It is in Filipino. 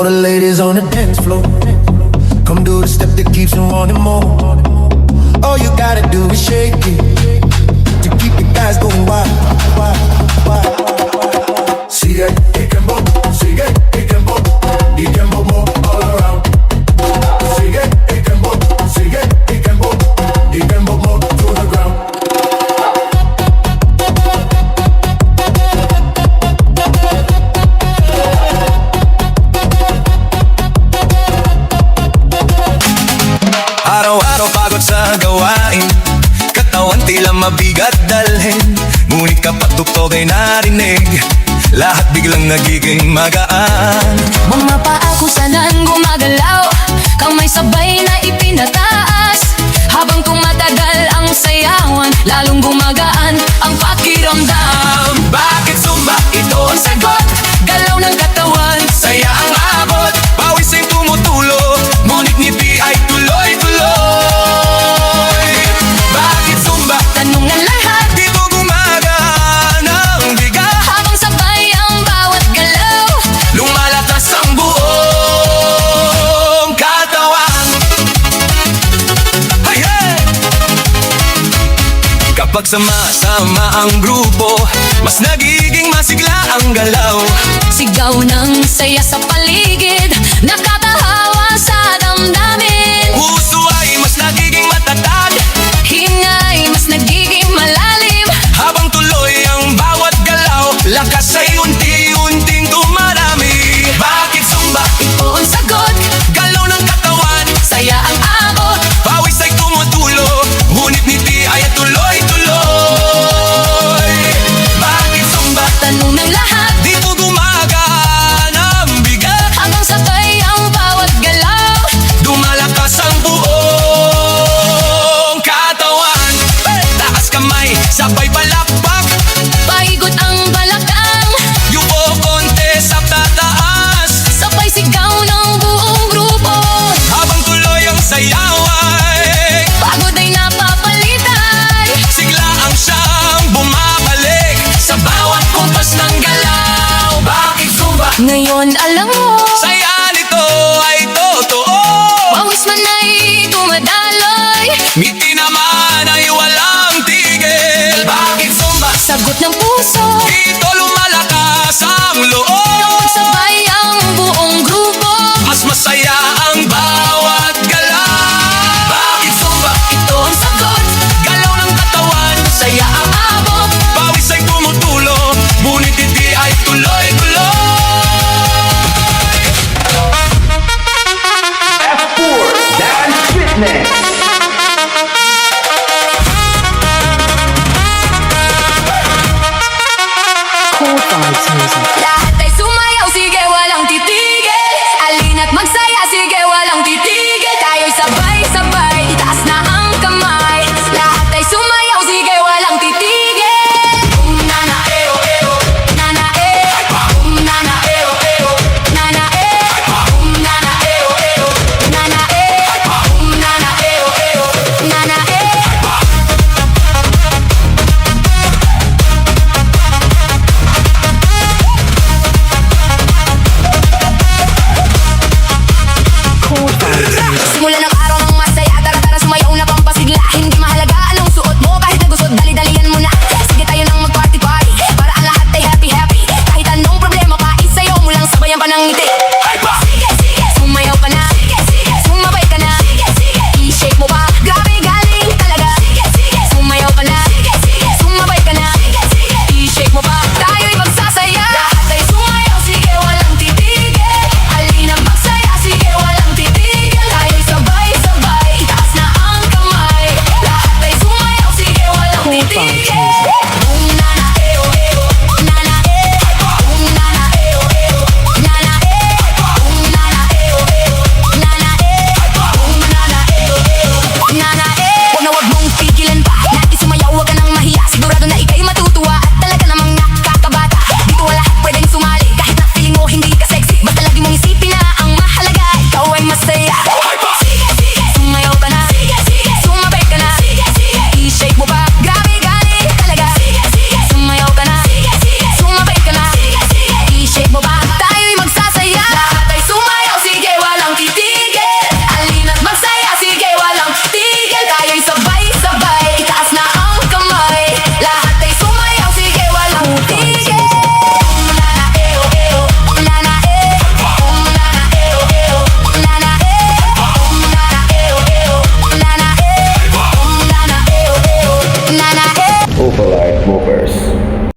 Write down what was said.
For the ladies on the dance floor, come do the step that keeps you wanting more. All you gotta do is shake it to keep the guys going wild, wild, wild, wild. Sigue, it can boom, sigue, it can boom, it can boom, boom all around. Sigue, it can boom, sigue, it can boom, it can boom, boom to the ground. Araw-araw pagod sa gawain, katawan tila mabigat dalhin. Ngunit kapag tugtog ay narinig, lahat biglang nagiging magaan. Mga paa kung saan gumagalaw, kamay sabay na ipinataas. Habang tumatagal ang sayawan, lalong gumagaan ang pakiramdam. Bakit Zumba? Ito ang sagot. Galaw ng katawan, Saya ang abot, pawis ay tumutulo, ngunit ngiti ay tuloy-tuloy. Bakit Zumba? tanong ng lahat, Dito gumagaan ang bigat, habang sabay ang bawat galaw. lumalakas ang buong katawan. Hey, hey! Kapag sama-sama ang grupo, mas nagiging masigla ang galaw. Sigaw ng saya sa paligid, nakakahawa sa damdamin. Puso ay mas nagiging matatag, Hingay mas nagiging malalim. habang tuloy ang bawat galaw, lakas ay unti-unting dumarami. Bakit Zumba? Ito ang sagot, Galaw ng katawan, saya ang abot. pawis ay tumutulo, ngunit ngiti ay tuloy-tuloy. Bakit Zumba? Tanong ng lahat, Dito gumagaan ang bigat, habang sabay ang bawat galaw. dumalakas ang buong katawan. Taas kamay, sabay palakpak, Paikot ang balakang, yuko konti sa tataas, sabay sigaw ng buong grupo. habang tuloy ang sayaway, Pagod ay napapalitan, sigla ang siyang bumabalik sa bawat kumpas ng galaw. Bakit Zumba? ngayon alam mo, Saya nito ay totoo, pawis man ay dumadaloy. ngiti naman ay walang tigil. Bakit Zumba? Sagot ng puso, Dito